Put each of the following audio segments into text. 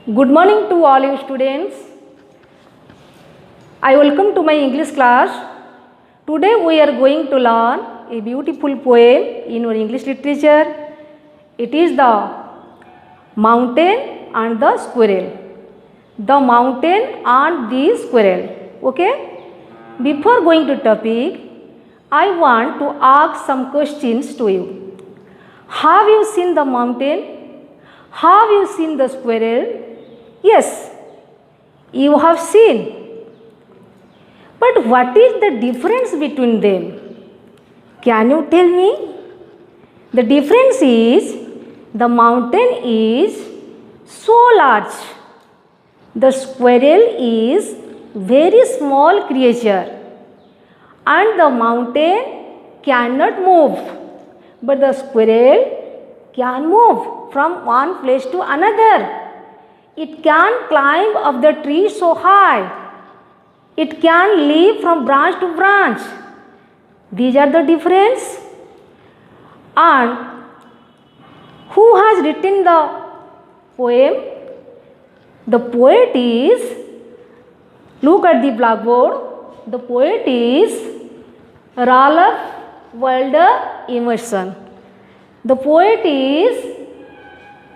Good morning to all you students. I welcome to my English class. Today we are going to learn a beautiful poem in our English literature. It is the Mountain and the Squirrel. The Mountain and the Squirrel. Okay? Before going to topic, I want to ask some questions to you. Have you seen the mountain? Have you seen the squirrel? Yes, you have seen. But what is the difference between them? Can you tell me? The difference is the mountain is so large. The squirrel is very small creature. And the mountain cannot move. But the squirrel can move from one place to another. It can climb up the tree so high. It can leap from branch to branch. These are the difference. And who has written the poem? The poet is, look at the blackboard. The poet is Ralph Waldo Emerson. The poet is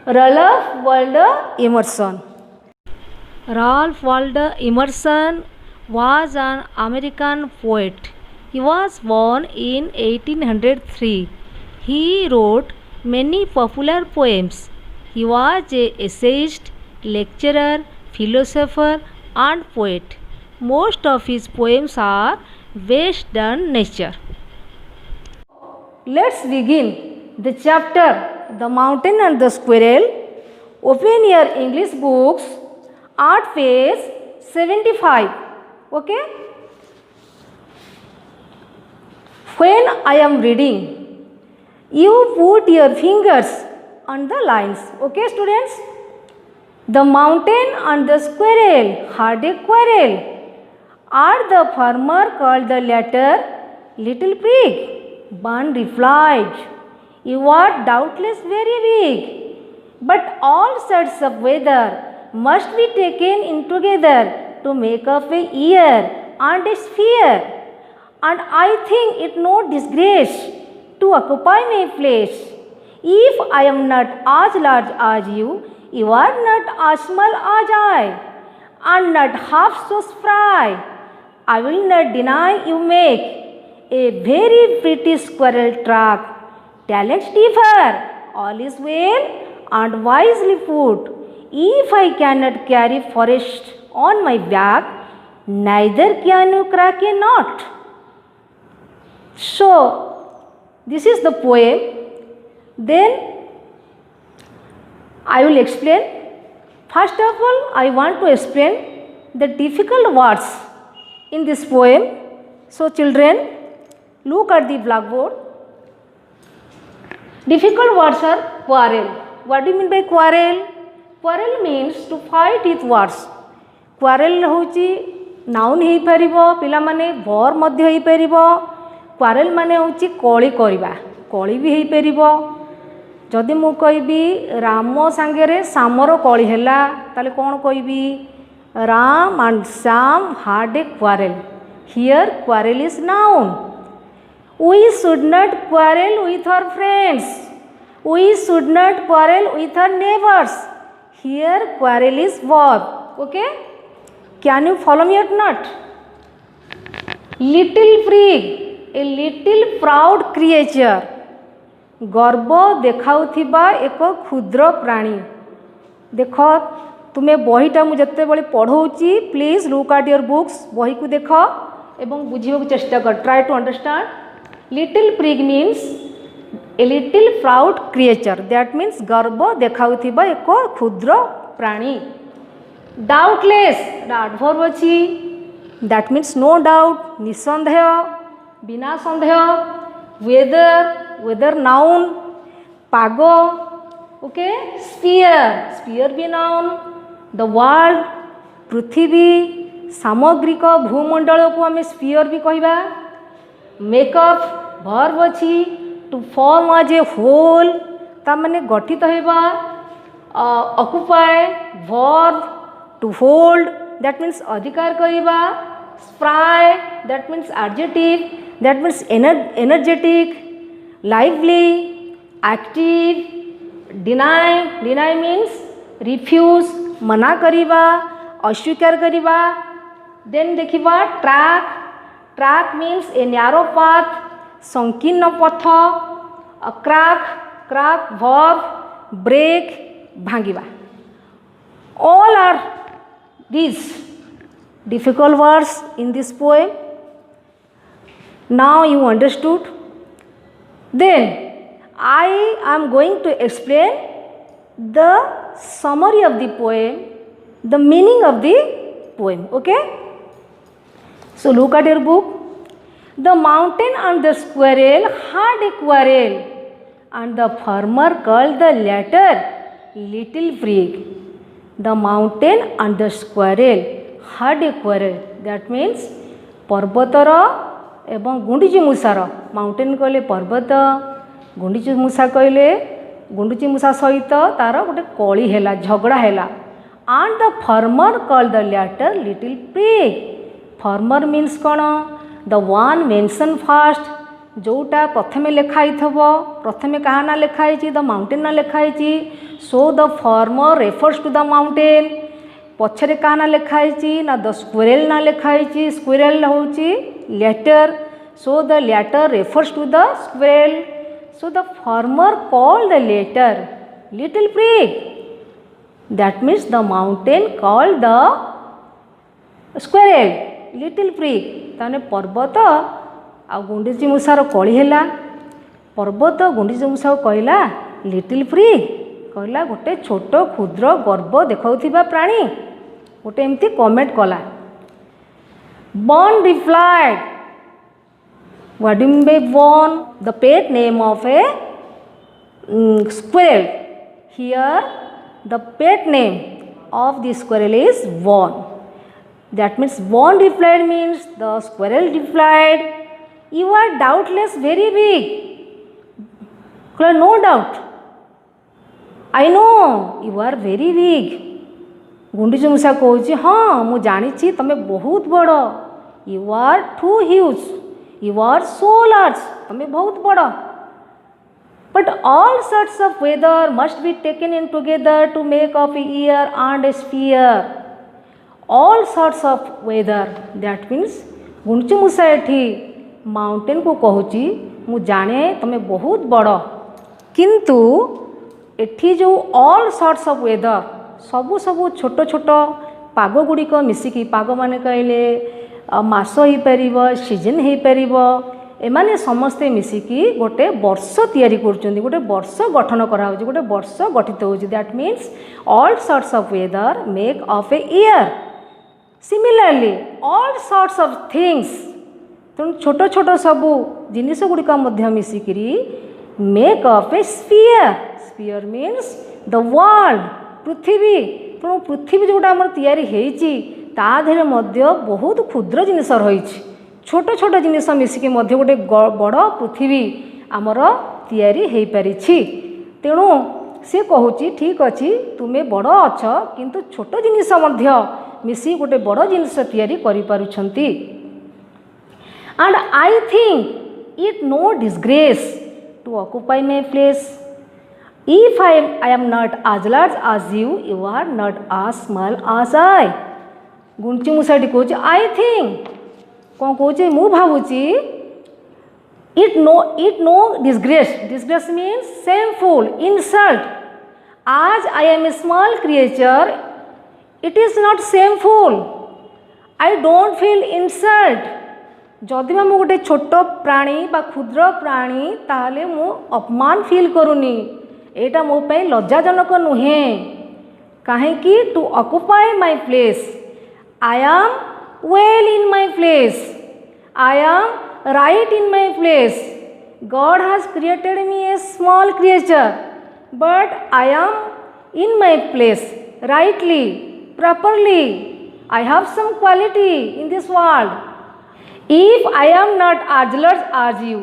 Ralph Waldo Emerson. Ralph Waldo Emerson was an American poet. He was born in 1803. He wrote many popular poems. He was an essayist, lecturer, philosopher, and poet. Most of his poems are based on nature. Let's begin the chapter The Mountain and the Squirrel. Open your English books at page 75. Okay? When I am reading, you put your fingers on the lines. Okay, students? The mountain and the squirrel had a quarrel. And the farmer called the latter Little Pig. One replied, "You are doubtless very big, but all sorts of weather must be taken in together to make up a year and a sphere. And I think it no disgrace to occupy my place. If I am not as large as you are not as small as I, and not half so spry. I will not deny you make a very pretty squirrel track. Talents differ, all is well and wisely put. If I cannot carry forest on my back, neither can you crack a nut." So, this is the poem. Then I will explain. First of all, I want to explain the difficult words in this poem. So, children, look at the blackboard. Difficult words are quarrel. What do you mean by quarrel? Quarrel means to fight with words. Quarrel होची noun हेई परिबो, पिला माने verb मध्य हेई परिबो. Quarrel माने होची कळी करिबा, कळी भी हेई परिबो. जदि मु कहबी राम सांगरे सामर कळी हैला ताले कोन कहबी? Ram and Sam had a quarrel. Here quarrel is noun. We should not quarrel with our friends. We should not quarrel with our neighbors. Here quarrel is verb. Okay? Can you follow me or not? Little prig, a little proud creature. गर्व देखाउथिबा एक क्षुद्र प्राणी. देख तुम्हें बहीटा मुझे बड़े पढ़ाऊँगी, please look at your books. बही को देख एवं बुझा चेष्टा कर. Try to understand. Little prig means a little proud creature. That means गर्व देखाउथिबा एक क्षुद्र प्राणी. डाउटलेस एडवर्ब अछि. दैट मीन्स नो डाउट, निसंदेह, बिना संदेह. Weather, weather noun. पागो, ओके. स्पीयर, स्पीयर भी नाउन. द वर्ल्ड, पृथ्वी, सामग्रिक भूमंडल को आम स्पीयर भी कहबा. मेकअप भर्ब अछि. To form as A whole ता माने गठित हेबा. occupy, verb to hold, that means अधिकार करिबा, spry, that means adjective, that means energetic, lively, active, deny means refuse, मना करिबा, अस्वीकार करिबा. Then देखिबा track means a narrow path, संकीर्ण पथ, crack verb, break, भांगिबा. All are these difficult words in this poem. Now you understood. Then I am going to explain the summary of the poem, the meaning of the poem. Okay? So look at your book. The mountain and the squirrel had a quarrel, and the farmer called the latter little prig. The mountain and the squirrel had a quarrel. That means पर्वतर एवं गुंडीची मूषार. Mountain कहले पर्वत, गुंडीची मूषा कहले गुंडीची मूषा सहित तार गोटे कली है, झगड़ा है. And the farmer called the latter little prig. Farmer means कौन? The one mentioned first, जोटा प्रथमे लिखाई थब. प्रथमे कहा ना लिखाई, द माउंटेन ना लिखाई. So the former refers to the mountain. पछरे कहा ना लिखाई ना द स्क्विरल ना लिखाई. स्क्विरल होची letter. So the letter refers to the squirrel. So the farmer called the letter little prig. That means the mountain called the squirrel little prig. ताने पर्वत आ गुंडीची मूषार कली है. पर्वत गुंडीची मूषा कहला लिटिल प्रिग, कहला गोटे छोट क्षुद्र गर्भ देखा प्राणी. गोटे एमती कमेंट कला. Burn replied. What do mean by burn? The pet name of A squirrel. Here the pet name of the squirrel is Vaughn. That means Vaughn replied means the squirrel replied, you are doubtless very big. No doubt. I know you are very big. गुंडीची मूषा कहूँ हाँ मु जानी तमे बहुत बड़. You are too huge. You are so large. तमे बहुत बड़. But all sorts of weather must be taken in together to make of a ear and a sphere. All sorts of weather. That means गुंडीची मूषा एठी mountain को कहूँ मु जाने तमे बहुत बड़, किंतु एठी जो all sorts of weather सबू सबू छोट छोट पाग गुड़िक मिसिकी, पाग माने कहले मास हो पार, सीजन हो पार, एमाने समस्ते मिसिकी गोटे वर्ष तैयारी कर, गोटे वर्ष गठन करा, गोटे वर्ष गठित हो. That means all sorts of weather make of a year. Similarly all sorts of things, तेणु छोट छोट सबू जिनिस गुड़िक मिसिकी make of a sphere. Sphere means the world, पृथ्वी. तेणु पृथ्वी जोटा आम तैयारी होती ताधे बहुत क्षुद्र जिनिस रही, छोट छोट जिनिस मिसिकी गोटे बड़ पृथ्वी आमर तैयारी हो पारी. तेणु सी कहूँ ठीक अच्छी तुमे बड़ अछ किंतु छोट जिनिस मिसी गोटे बड़ जिनिस तैयारी करि पारुछंती. And I think it no disgrace to occupy my place. If I am not as large as you, you are not as small as I. गुंची मुसाटी कहूँ I think कौन कहूँ मु भावुची it no disgrace. Disgrace means shameful, insult. As I am a small creature, it is not shameful. I don't feel insult. जदि मैं गोटे छोट प्राणी बा क्षुद्र प्राणी ताहले मु अपमान फील करूनी. एटा मो पे लज्जाजनक नुहे. कहीं to occupy my place. I am well in my place. I am right in my place. God has created me a small creature but I am in my place rightly, properly. I have some quality in this world. If I am not as large as you,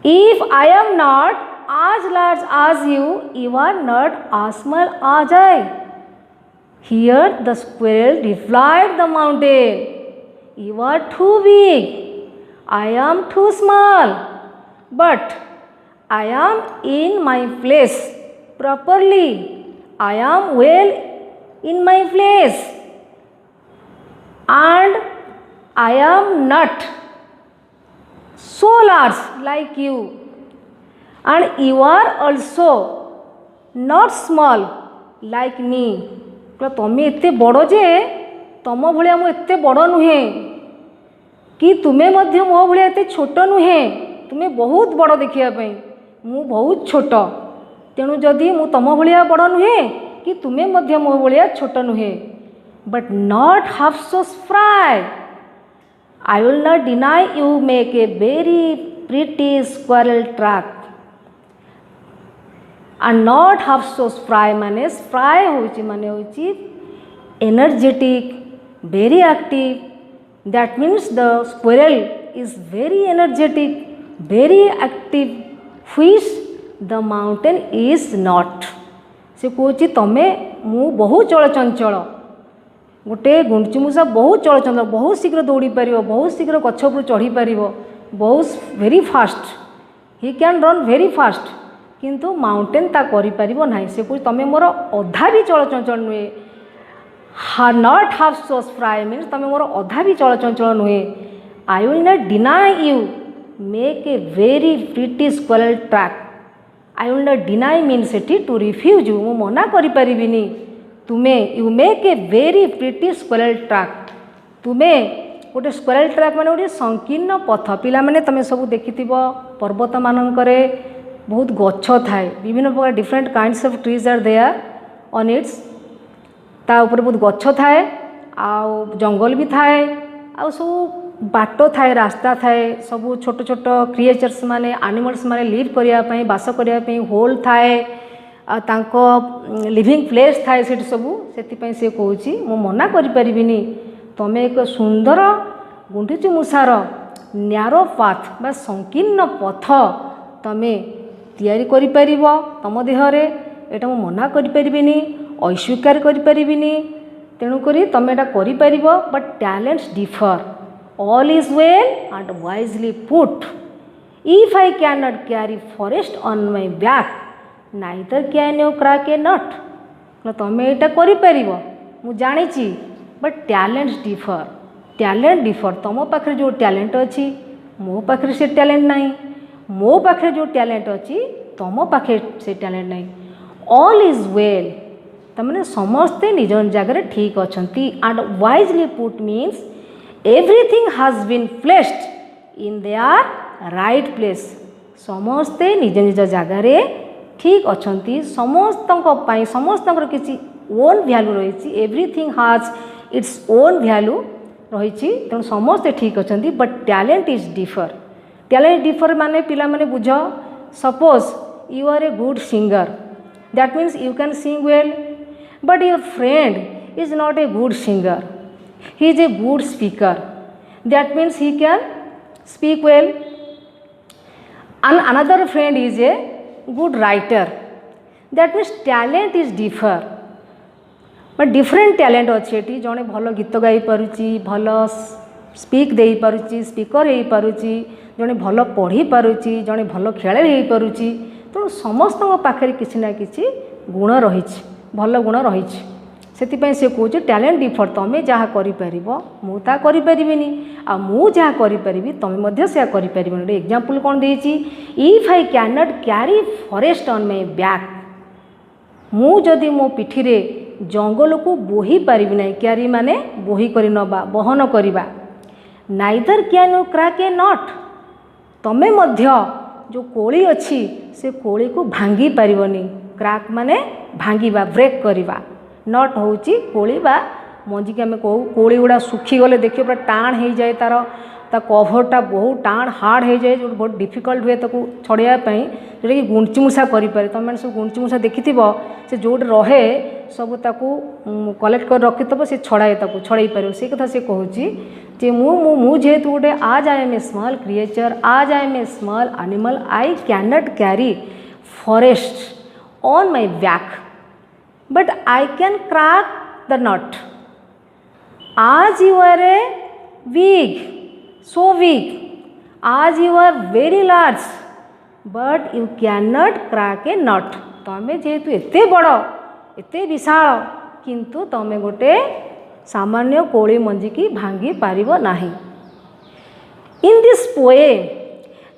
if I am not as large as you are not as small as I. Here the squirrel replied the mountain, you are too big, I am too small, but I am in my place properly. I am well in my place, and I am not so large like you, and you are also not small like me. तुम एते बड़ जे तुम भाया मु एते बड़ नुहे कि तुम्हें मध्य मो भाया एते छोट नुहे, तुम्हें बहुत बड़ देखापी मु बहुत छोट, तेणु जदि मु तुम भाया बड़ नुहे कि तुम्हें मध्य मो भाया छोट नुहे, but not half so spry. I will not deny you make a very pretty squirrel track. And not half so spry माने spry होची माने होची energetic, very active. That means the squirrel is very energetic, very active, which the mountain is not. से कोची तमे मु बहुत चलचंचल, गोटे गुंडचिमूषा बहुत चलचंचल, बहुत शीघ्र दौड़ी पार, बहुत शीघ्र गछ उपर चढ़ी पार, बहुत very fast, he can run very fast, किंतु माउंटेन ता करि परिबो नाही. से कोची तमे मोर अधा भी चलचंचल नुहे. Not half so spry means तमे मोर अधा भी चलचंचल नुहे. I will not deny you make a very pretty squirrel track. I will not deny means सेठी टू रिफ्यूज यू, मु मना करि परिबिनी. तुम्हें you make a very pretty squirrel track. तुम्हें गोटे स्क्वेरल ट्रैक माने गोटे संकीर्ण पथ. पिला माने तमे सब देखिथिबो पर्वत मानकरे बहुत गछ थाए, विभिन्न प्रकार different kinds of trees are there on its. ता ऊपर बहुत गछ थाए, आउ जंगल भी थाए, आउ सब बाट थाए, रास्ता थाए, सब छोट छोट क्रिएचर्स माने एनिमल्स माने लिव करिया पई, बास करिया पई होल थाए, तांको लिविंग प्लेस थाए सेठी सबू. सेति से कहूची मु मना करि परिबिनी. तमे एक सुंदर गुंडीचिमूषार न्यारो पाथ बा संकीर्ण पथ तमे तैयारी करि परिबो तम देहरे. एटा मु मना करि परिबिनी, अस्वीकार करि परिबिनी. तेणु करी तमे एटा करि परिबो, but talents differ. All is well and wisely put. If I can not carry forest on my back, neither can you crack a nut. तमें यहाँ कर मु जानी, but talents differ. Talent differ. तुम पाखे जो टैलेंट अच्छी मो पाखे से टैलेंट नहीं, मो पाखे जो टैलेंट अच्छी तुम पाखे से टैलेंट नहीं. ऑल इज वेल तमें समस्ते निज जगह ठीक अच्छा. And wisely put means everything has been placed in there right place. समस्ते निज निज जगह ठीक अच्छा. समस्त किसी ओन वैल्यू रही. Everything has its own value रही. तेणु समस्ते ठीक अच्छा, but talent is differ. Talent differ माने पिला माने बुझ. Suppose you are a good singer, that means you can sing well, but your friend is not a good singer, he is a good speaker. That means he can speak well. And another friend is a good writer. that means talent is differ, but different talent अच्छे. जड़े भल गीत गाई पारुची, भल speak दे पारुची, speaker हो पारुची, जड़े भल पढ़ी पारुची, जड़े भल खेल हो पारुची. तेणु समस्त पाखे किसी ना किसी गुण रही, भल गुण रही. से कहूँ टैलेंट डिफर. तुम्हें जहाँ कर मुझा करी, आ मु जहाँ करी तुम्हें से कर. एग्जांपल कौन देती, if I can not carry forest on my back. मु जदि मो पिठी रे जंगल को बोही पारि ना, क्यारी माने बोही कर नवा, बहन करवा. Neither can you crack a nut. तमें जो कोली अच्छी से कोली को भांगी पारिबनी. क्रैक माने भांगिबा, ब्रेक करवा. नट हूँ कोली बा मंजी की आम कहू. कोली गुड़ा सुखी गले देखिए पूरा टाण हो जाए, तार कभरटा बहुत टाण हार्ड हो जाए, जो बहुत डिफिकल्ट हुए छड़ाई, जोटा कि गुंडचिमूषा करें. तुम मैंने सब गुंडचिमूषा देखि से जो रहे सब कलेक्ट कर रखी से छड़ाए, छड़ाई पार. से कथा से कहूँ जेहेतु गोटे आज I am a small creature, आज I am a small animal, I can not carry forest on my back, but I can crack the nut. As you are a big, so big, as you are very large, but you cannot crack a nut. तमें जेहेतु एते बड़ एते विशाल किंतु तमें गोटे सामान्य कोली मंजी की भांगी पारिबो नाही. In this poem,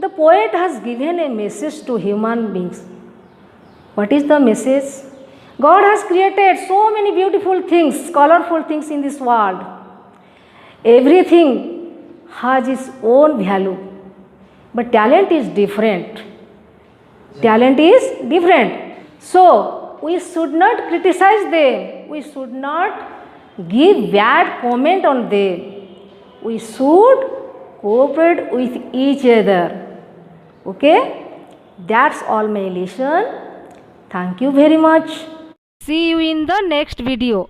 the poet has given a message to human beings. What is the message? God has created so many beautiful things, colorful things in this world. Everything has its own value, but talent is different. Talent is different. So, we should not criticize them. We should not give bad comment on them. We should cooperate with each other. Okay? That's all my lesson. Thank you very much. See you in the next video.